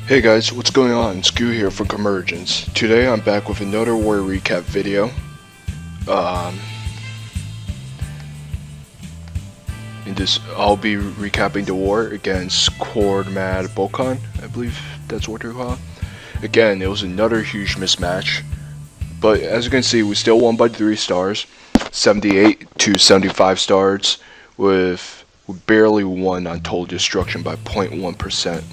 Hey guys, what's going on? Skew here from CURMUDGEONS. Today I'm back with another war recap video. In this, I'll be recapping the war against Kourd, Bokan. I believe that's what they're called. Again, it was another huge mismatch, but as you can see, we still won by 3 stars, 78 to 75 stars, with we barely won on total destruction by 0.1%.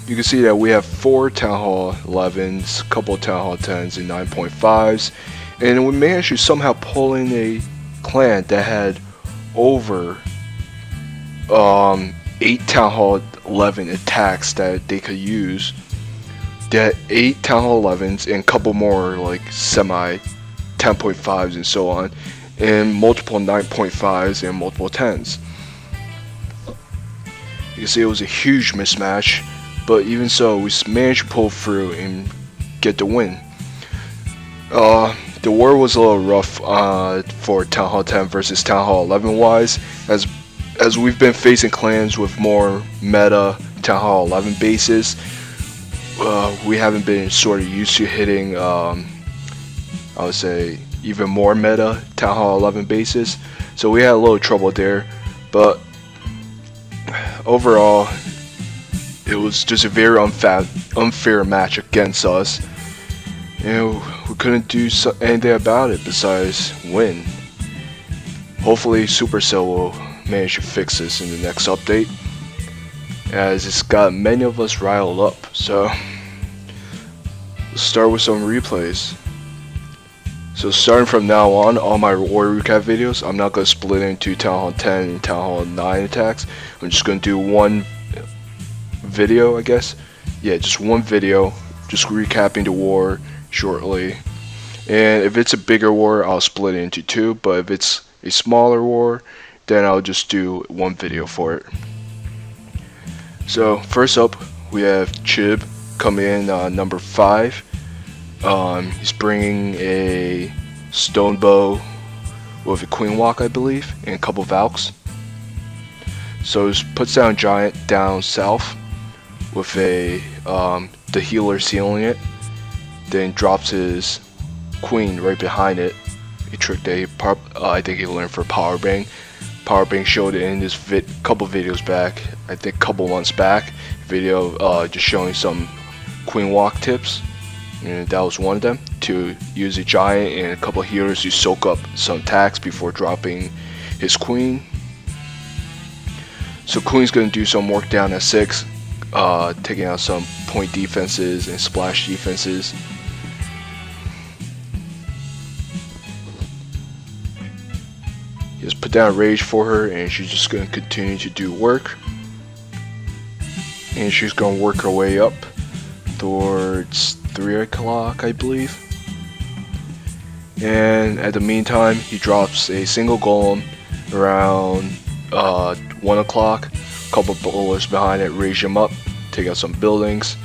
You can see that we have 4 Town Hall 11s, couple of Town Hall 10s, and 9.5s, and we managed to somehow pull in a clan that had over 8 Town Hall 11 attacks that they could use. They had 8 Town Hall 11s and a couple more like semi 10.5s and so on, and multiple 9.5s and multiple 10s. You can see it was a huge mismatch, but even so, we managed to pull through and get the win. The war was a little rough for Town Hall 10 versus Town Hall 11 wise, as we've been facing clans with more meta Town Hall 11 bases. We haven't been sort of used to hitting, I would say, even more meta Town Hall 11 bases, so we had a little trouble there, but overall, it was just a very unfair match against us. We couldn't do anything about it besides win. Hopefully Supercell will manage to fix this in the next update, as it's got many of us riled up. So let's start with some replays. So starting from now on, all my war recap videos, I'm not going to split into Town Hall 10 and Town Hall 9 attacks. I'm just going to do one video, I guess. Yeah, just one video, just recapping the war shortly. And if it's a bigger war, I'll split it into 2. But if it's a smaller war, then I'll just do one video for it. So first up, we have Chib coming in number 5. He's bringing a stone bow with a queen walk, I believe, and a couple valks. So he puts down giant down south with a the healer sealing it, then drops his queen right behind it. A trick that I think he learned for Power Bang. Power Bang showed it in this couple videos back, I think a couple months back, video just showing some queen walk tips. And that was one of them, to use a giant and a couple of healers to soak up some attacks before dropping his queen. So queen's going to do some work down at 6, taking out some point defenses and splash defenses. He just put down rage for her, and she's just going to continue to do work. And she's going to work her way up towards 3 o'clock, I believe. And at the meantime, he drops a single golem around 1 o'clock. Couple bowlers behind it, raise him up, take out some buildings.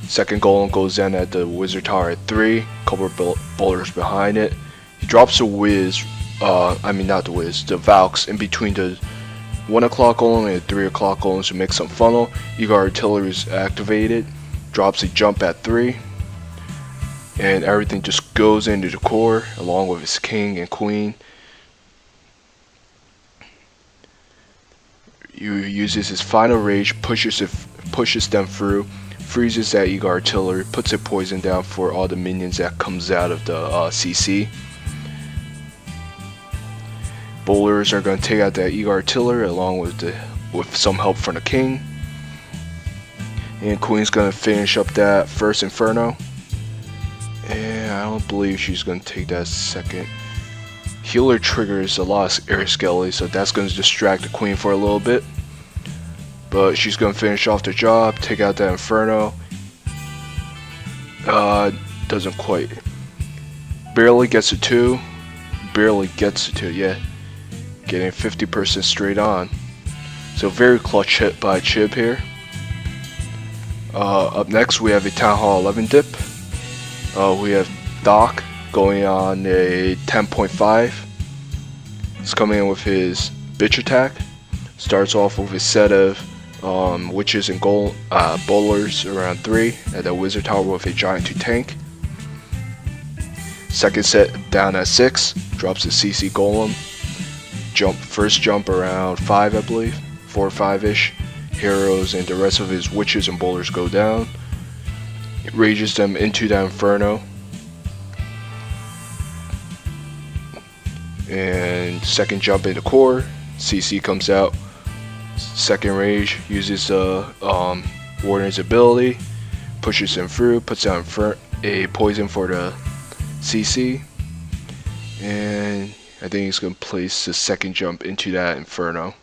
Second golem goes down at the wizard tower at 3. Couple bowlers behind it. He drops a whiz, the valks in between the 1 o'clock golem and the 3 o'clock golem to make some funnel. Eager artillery is activated. Drops a jump at 3, and everything just goes into the core along with his king and queen. He uses his final rage, pushes them through, freezes that eager artillery, puts a poison down for all the minions that comes out of the CC. Bowlers are going to take out that eager artillery along with some help from the king. And queen's going to finish up that first inferno. And I don't believe she's going to take that second. Healer triggers a lot of air skelly, so that's going to distract the queen for a little bit. But she's going to finish off the job, take out that inferno. Doesn't quite. Barely gets to 2. Barely gets to 2, yeah. Getting 50% straight on. So very clutch hit by Chib here. Up next, we have a Town Hall 11 dip. We have Doc going on a 10.5. He's coming in with his bitch attack. Starts off with a set of witches and bowlers around 3, and the wizard tower with a giant 2 tank. Second set down at 6, drops the CC golem. First jump around 5, I believe, 4 or 5-ish. Heroes and the rest of his witches and bowlers go down. It rages them into the inferno. And second jump into Kourd, CC comes out. Second rage, uses Warden's ability, pushes him through, puts down a poison for the CC, and I think he's going to place the second jump into that inferno.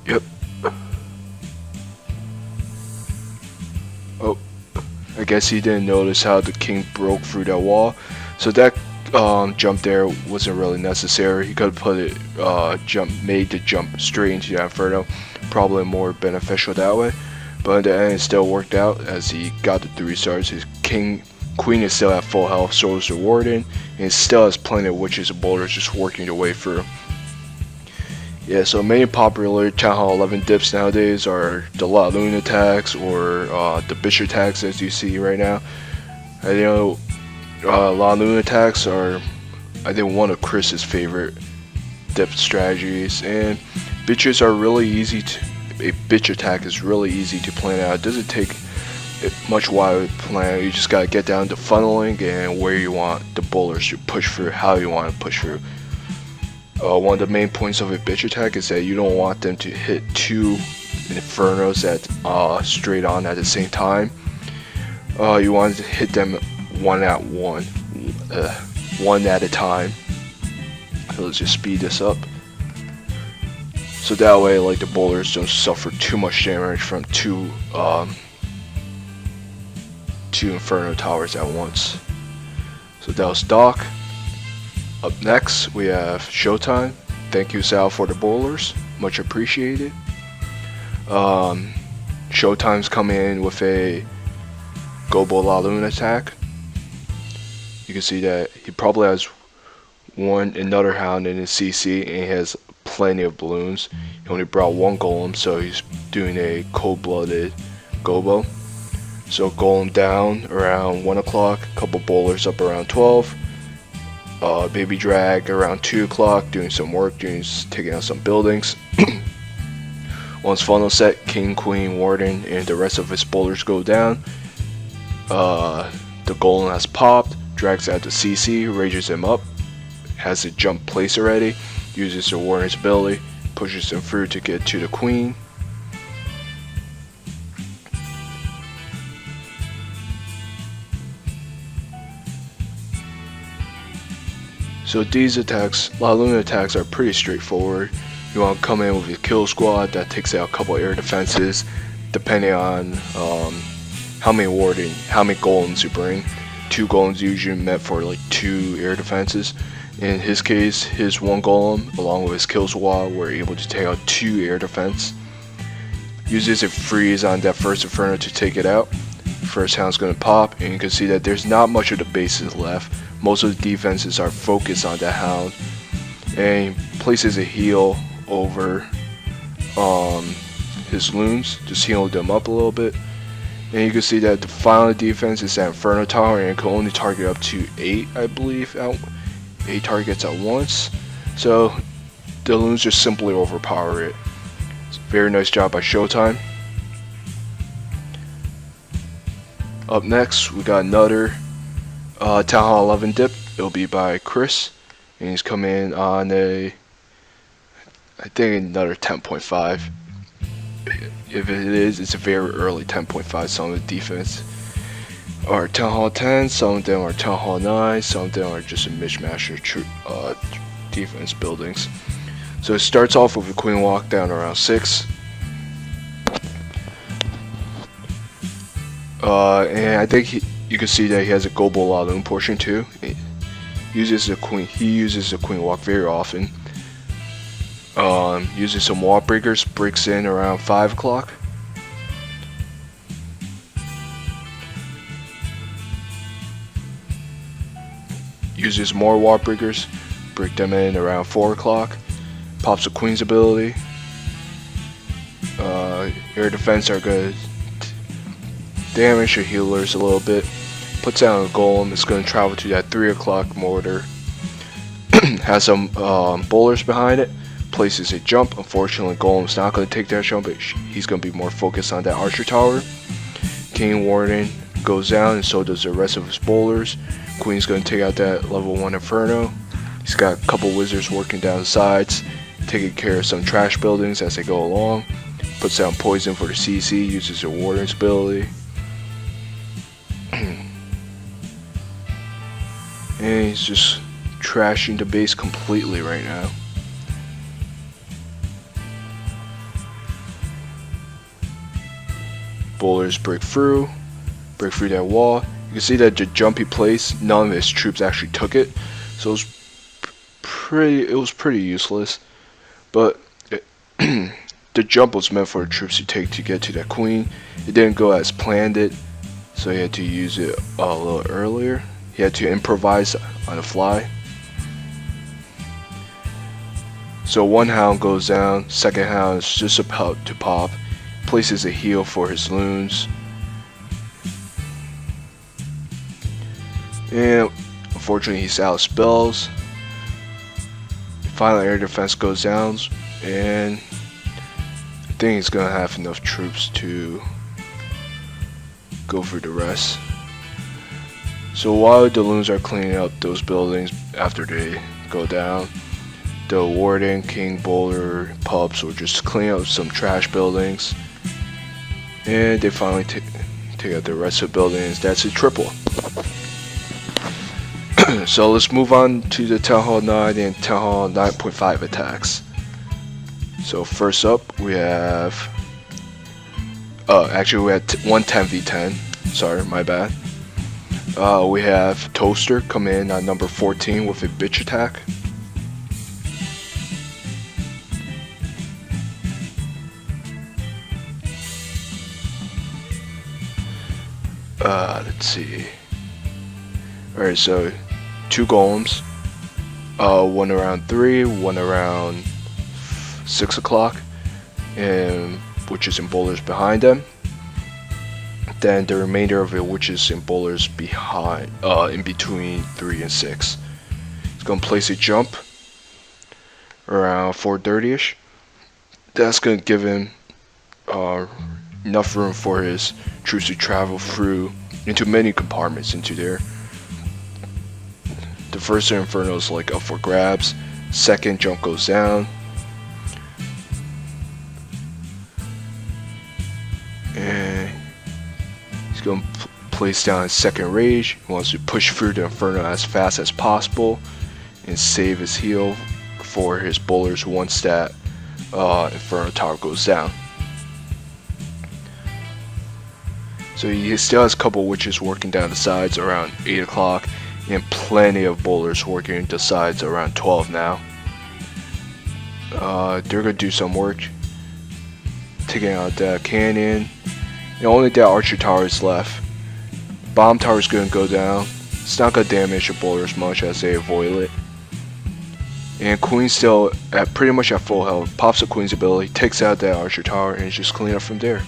Yep. Oh, I guess he didn't notice how the king broke through that wall, so that jump there wasn't really necessary. He could have put it, made the jump straight into the inferno, probably more beneficial that way. But in the end, it still worked out as he got the 3 stars. His queen is still at full health, so is the warden, and still has plenty of witches and boulders just working their way through. Yeah, so many popular Town Hall 11 dips nowadays are the La Luna attacks or the Bishop attacks, as you see right now. I know La Luna attacks are, I think, one of Chris's favorite dip strategies, and bitches are really easy to. A bitch attack is really easy to plan out. It doesn't take much while to plan. You just gotta get down to funneling and where you want the bowlers to push through, how you want to push through. One of the main points of a bitch attack is that you don't want them to hit 2 infernos at straight on at the same time. You want to hit them one at a time. So let's just speed this up. So that way, like, the bowlers don't suffer too much damage from two inferno towers at once. So that was Doc. Up next, we have Showtime. Thank you, Sal, for the bowlers. Much appreciated. Showtime's coming in with a Gobo La Luna attack. You can see that he probably has another hound in his CC, and he has plenty of balloons. He only brought 1 golem, so he's doing a cold-blooded Gobo. So golem down around 1 o'clock, couple bowlers up around 12. Baby drag around 2 o'clock, doing some work, taking out some buildings. Once funnel set, king, queen, warden, and the rest of his bowlers go down. The golem has popped, drags out the CC, rages him up, has a jump place already, uses the warden's ability, pushes him through to get to the queen. So these attacks, La Luna attacks, are pretty straightforward. You want to come in with your kill squad that takes out a couple air defenses, depending on how many golems you bring. 2 golems usually meant for like 2 air defenses. In his case, his 1 golem along with his kill squad were able to take out 2 air defense. Uses a freeze on that first inferno to take it out. First hound's gonna pop, and you can see that there's not much of the bases left. Most of the defenses are focused on that hound, and he places a heal over his loons, just healing them up a little bit. And you can see that the final defense is that Inferno Tower, and it can only target up to 8, I believe, 8 targets at once. So the loons just simply overpower it. It's a very nice job by Showtime. Up next, we got another Town Hall 11 dip. It'll be by Chris, and he's coming in on I think another 10.5. If it is, it's a very early 10.5. Some of the defense are Town Hall 10, some of them are Town Hall 9, some of them are just a mishmash of defense buildings. So it starts off with a Queen Walk down around 6. And I think you can see that he has a Gobo La Luna portion too. He uses the Queen Walk very often. Uses some wall breakers, breaks in around 5 o'clock. Uses more wall breakers, break them in around 4 o'clock. Pops the Queen's ability. Air defense are good. Damage your healers a little bit. Puts down a golem. It's going to travel to that 3 o'clock mortar. Has some bowlers behind it. Places a jump. Unfortunately, golem's not going to take that jump. But he's going to be more focused on that archer tower. King Warden goes down, and so does the rest of his bowlers. Queen's going to take out that level 1 Inferno. He's got a couple wizards working down the sides, taking care of some trash buildings as they go along. Puts down poison for the CC, uses the Warden's ability. And he's just trashing the base completely right now. Bowlers break through that wall. You can see that the jump he placed, none of his troops actually took it, so it was pretty useless. But the jump was meant for the troops to take to get to that queen. It didn't go as planned so he had to use it a little earlier. He had to improvise on the fly. So one hound goes down, second hound is just about to pop. Places a heal for his loons. And unfortunately he's out of spells. Final air defense goes down, and I think he's gonna have enough troops to go for the rest. So while the loons are cleaning up those buildings after they go down, the Warden, King, Bowler, Pups will just clean up some trash buildings, and they finally take out the rest of the buildings. That's a triple. So let's move on to the Town Hall 9 and Town Hall 9.5 attacks. So first up we have, actually we had one 10v10, sorry, my bad. We have Toaster come in on number 14 with a bitch attack. Let's see. Alright, so 2 golems, one around 3, one around 6 o'clock, and witches and bowlers behind them. Then the remainder of it, witches and bowlers behind, in between 3 and 6. It's gonna place a jump around 4:30ish. That's gonna give him enough room for his troops to travel through into many compartments into there. The first Inferno is like up for grabs. Second jump goes down. And he's going to place down his second rage. He wants to push through the Inferno as fast as possible and save his heal for his bowlers once that Inferno tower goes down. So he still has a couple witches working down the sides around 8 o'clock, and plenty of bowlers working the sides around 12 now. They're gonna do some work, taking out that cannon. And only that archer tower is left. Bomb tower is gonna go down. It's not gonna damage the bowlers much as they avoid it. And Queen's still at pretty much at full health. Pops the Queen's ability, takes out that archer tower, and just clean up from there.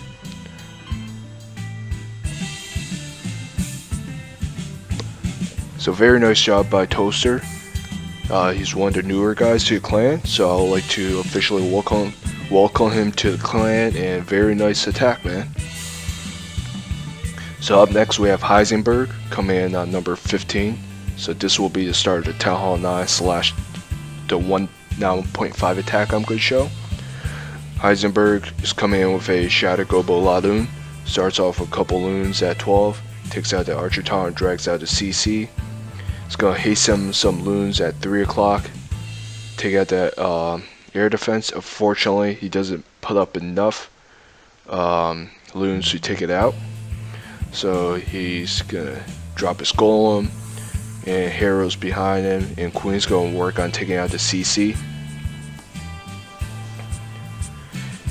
So very nice job by Toaster. He's one of the newer guys to the clan, so I would like to officially welcome him to the clan, and very nice attack, man. So up next we have Heisenberg coming in on number 15. So this will be the start of the Town Hall 9 / the 1.5 attack I'm going to show. Heisenberg is coming in with a Shatter Gobo Ladoon. Starts off with a couple loons at 12, takes out the archer tower and drags out the CC. It's going to hasten some loons at 3 o'clock, take out that air defense. Unfortunately, he doesn't put up enough loons to take it out. So he's going to drop his golem, and Hero's behind him, and Queen's going to work on taking out the CC.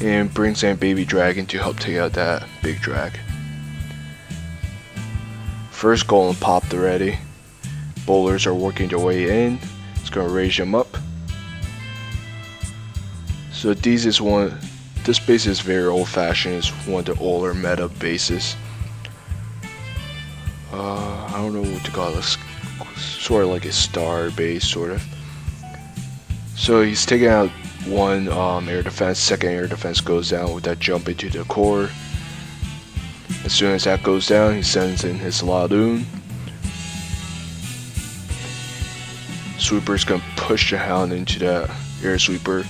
And brings in Baby Dragon to help take out that big drag. First golem popped already. Bowlers are working their way in. It's going to raise him up. So this base is very old-fashioned. It's one of the older meta bases. I don't know what to call this. Sort of like a star base, sort of. So he's taking out one air defense. Second air defense goes down with that jump into the core. As soon as that goes down, he sends in his Ladoon. Sweeper's gonna push the Hound into that air sweeper,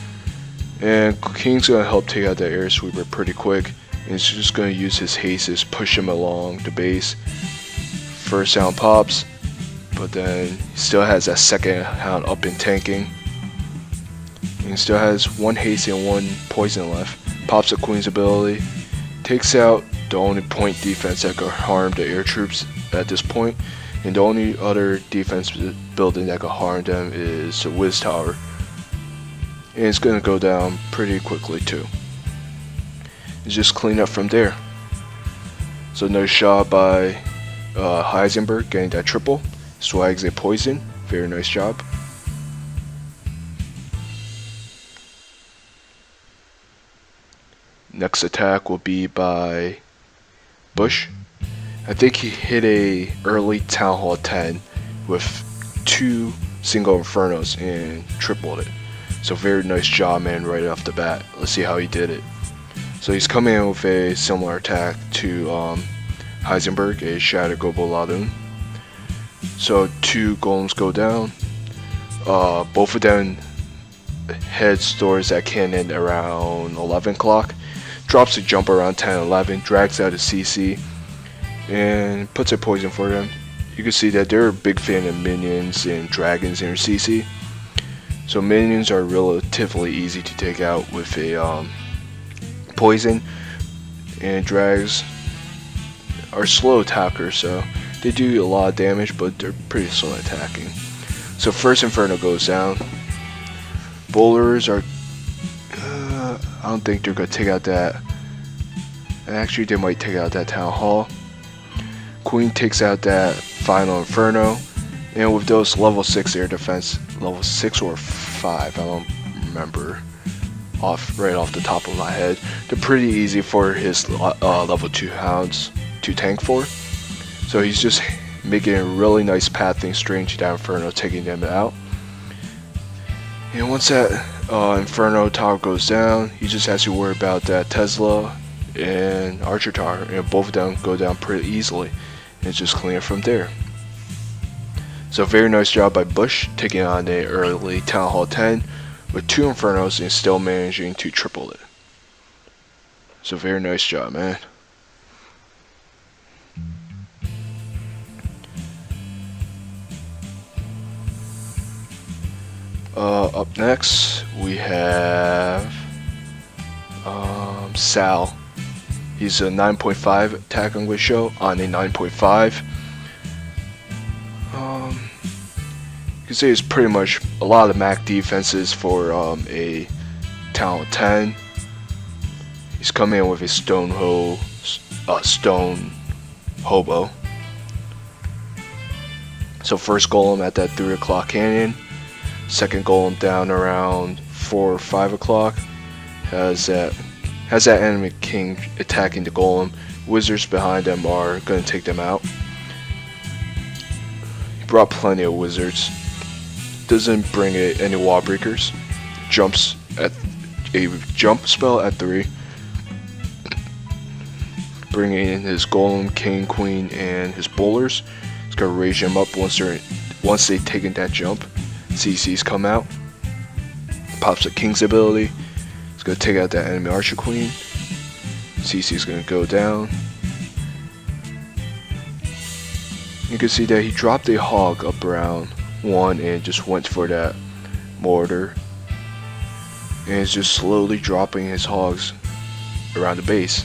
and King's gonna help take out that air sweeper pretty quick. And he's just gonna use his hastes, push him along the base. First Hound pops, but then he still has that second Hound up and tanking. And he still has one haste and one poison left. Pops the Queen's ability, takes out the only point defense that could harm the air troops at this point, and the only other defense building that could harm them is the Wiz Tower. And it's gonna go down pretty quickly too. It's just clean up from there. So nice shot by Heisenberg getting that triple. Swags a poison. Very nice job. Next attack will be by Bush. I think he hit a early Town Hall 10 with 2 single Infernos and tripled it. So very nice job, man, right off the bat. Let's see how he did it. So he's coming in with a similar attack to Heisenberg, a Shatter Gobo Ladoon. So 2 golems go down. Both of them heads towards that cannon around 11 o'clock. Drops a jump around 10-11, drags out a CC, and puts a poison for them. You can see that they're a big fan of minions and dragons in their CC. So minions are relatively easy to take out with a poison, and drags are slow attackers, so they do a lot of damage, but they're pretty slow attacking. So first Inferno goes down. Bowlers are I don't think they're gonna take out that. Actually, they might take out that Town Hall. Queen takes out that final Inferno, and with those level 6 air defense, level 6 or 5, I don't remember right off the top of my head. They're pretty easy for his level 2 Hounds to tank for. So he's just making a really nice pathing straight into that Inferno, taking them out. And once that Inferno tower goes down, he just has to worry about that Tesla and Archer tower, and both of them go down pretty easily. And it's just clear from there. So very nice job by Bush, taking on the early Town Hall 10 with 2 Infernos and still managing to triple it. So very nice job, man. Up next, we have Sal. He's a 9.5 attack on Show on a 9.5. You can say it's pretty much a lot of Mac defenses for a Town Hall 10. He's coming in with a stone hobo. So first golem at that 3 o'clock canyon. Second golem down around 4 or 5 o'clock. Has that enemy king attacking the golem. Wizards behind them are going to take them out. He brought plenty of wizards. Doesn't bring any wall breakers. Jumps at a jump spell at 3. Bringing in his golem, king, queen, and his bowlers. He's going to raise them up once they've taken that jump. CCs come out. Pops the king's ability. It's going to take out that enemy archer queen. CC is going to go down. You can see that he dropped a hog up around 1 and just went for that mortar. And is just slowly dropping his hogs around the base.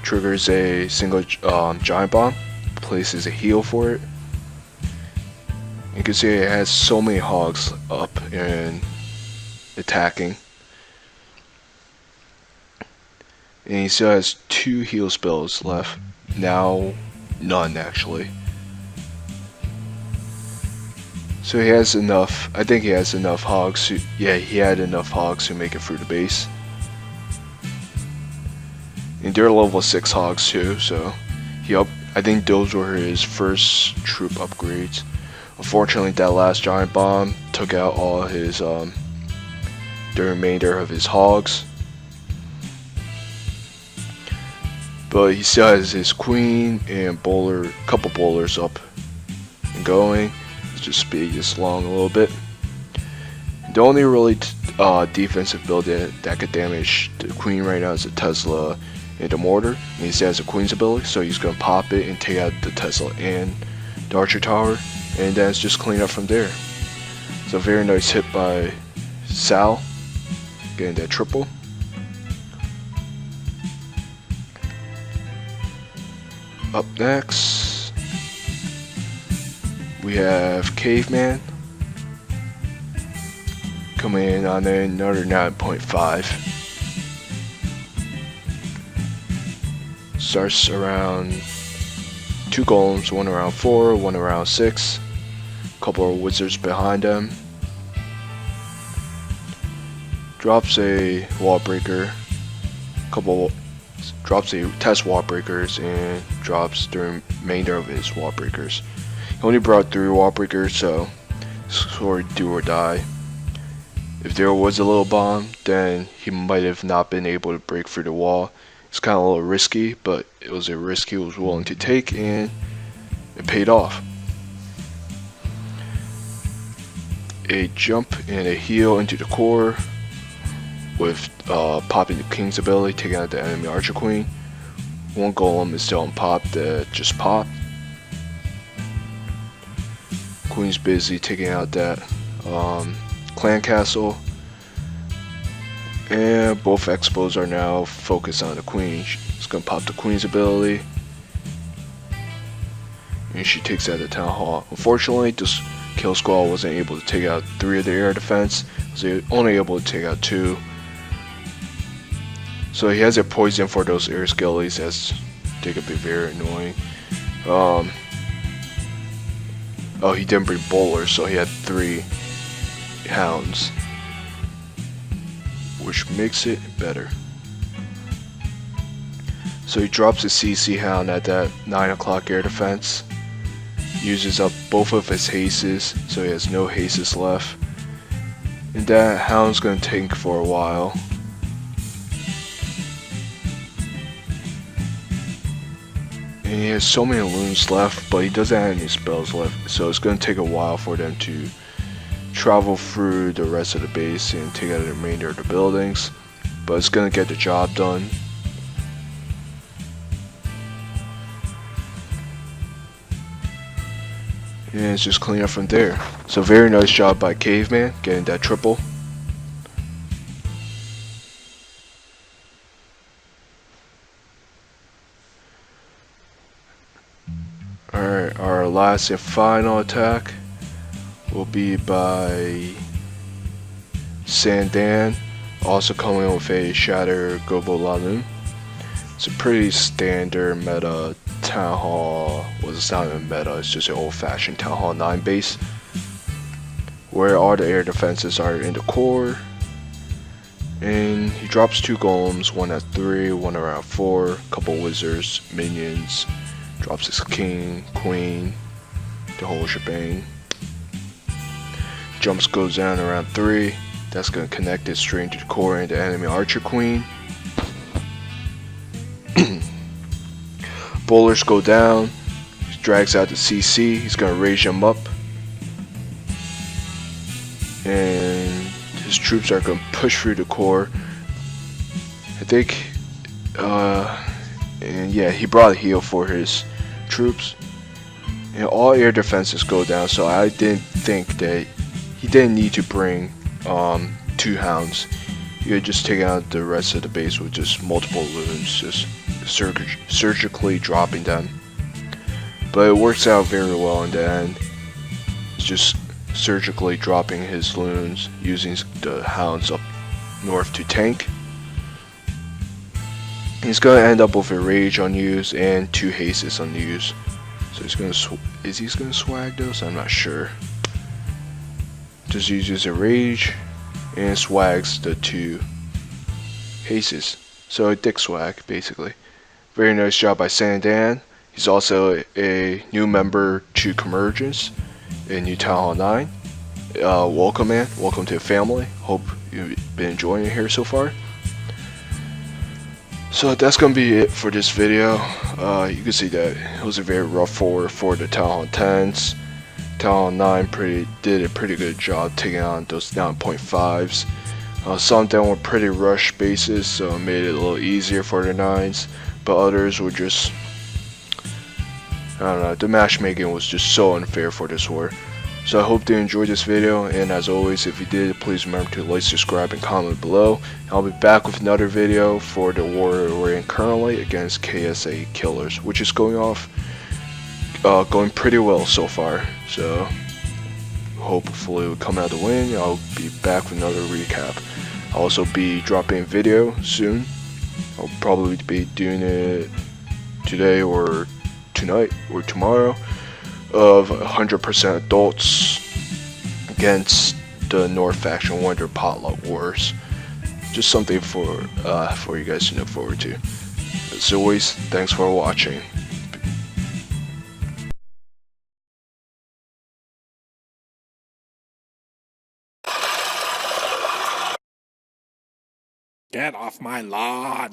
Triggers a single giant bomb. Places a heal for it. You can see it has so many hogs up and attacking. And he still has 2 heal spells left. Now, none actually. So he has enough. I think he has enough hogs. Yeah, he had enough hogs to make it through the base. And they're level 6 hogs too, so I think those were his first troop upgrades. Unfortunately, that last giant bomb took out all his the remainder of his hogs. But he still has his queen and couple bowlers up and going. Let's just speed this along a little bit. The only really defensive build that could damage the queen right now is a Tesla and a mortar. And he still has a queen's ability, so he's gonna pop it and take out the Tesla and the archer tower, and then it's just clean up from there. So very nice hit by Sal, getting that triple. Up next, we have Caveman coming in on another 9.5. Starts around 2 golems, one around 4, one around 6. Couple of wizards behind them. Drops a wall breaker, drops a test wall breakers, and drops the remainder of his wall breakers. He only brought 3 wall breakers, so sort of do or die. If there was a little bomb, then he might have not been able to break through the wall. It's kind of a little risky, but it was a risk he was willing to take, and it paid off. A jump and a heal into the core with popping the king's ability, taking out the enemy archer queen. One golem is still unpopped that just popped. Queen's busy taking out that clan castle. And both xbows are now focused on the queen. She's gonna pop the queen's ability, and she takes out the town hall. Unfortunately, this kill squad wasn't able to take out 3 of the air defense. So only able to take out 2. So he has a poison for those air skellies, as they could be very annoying. Oh, he didn't bring bowlers, so he had 3 hounds, which makes it better. So he drops a CC hound at that 9 o'clock air defense. Uses up both of his hastes, so he has no hastes left. And that hound's gonna tank for a while. And he has so many loons left, but he doesn't have any spells left, so it's gonna take a while for them to travel through the rest of the base and take out the remainder of the buildings, but it's gonna get the job done. And it's just clean up from there. So very nice job by Caveman getting that triple. Alright, our last and final attack will be by Sandan, also coming with a Shatter Gobo Lalun. It's a pretty standard meta Town Hall. Well, it's not even meta, it's just an old-fashioned Town Hall 9 base, where all the air defenses are in the core. And he drops 2 golems, one at 3, one around 4, couple wizards, minions, drops his king, queen, the whole shebang. Jumps goes down around 3. That's going to connect it straight into the core and the enemy archer queen. Bowlers go down. He drags out the CC. He's going to raise him up. And his troops are going to push through the core. I think, and yeah, he brought a heal for his troops. And all air defenses go down, so I didn't think that he didn't need to bring 2 hounds. You could just take out the rest of the base with just multiple loons, just surgically dropping them. But it works out very well in the end. It's just surgically dropping his loons, using the hounds up north to tank. He's gonna end up with a rage unused and 2 hastes unused. So he's gonna is he gonna swag those? I'm not sure. just uses a rage and swags the 2 haces. So a dick swag, basically. Very nice job by Sandan. He's also a new member to CURMUDGEONS in New Town Hall 9. Welcome, man. Welcome to the family. Hope you've been enjoying it here so far. So that's gonna be it for this video. You can see that it was a very rough forward for the Town Hall 10s. Town Hall 9 did a pretty good job taking on those 9.5s. Some of them were pretty rush bases, so it made it a little easier for the 9s. But others were just, I don't know, the matchmaking was just so unfair for this war. So I hope you enjoyed this video, and as always, if you did, please remember to like, subscribe, and comment below. I'll be back with another video for the war we're in currently against KSA Killers, which is going pretty well so far. So hopefully we'll come out to win. I'll be back with another recap. I'll also be dropping a video soon. I'll probably be doing it today or tonight or tomorrow, of 100% adults against the North faction Wonder Potluck Wars. Just something for you guys to look forward to. As always, thanks for watching. Get off my lawn!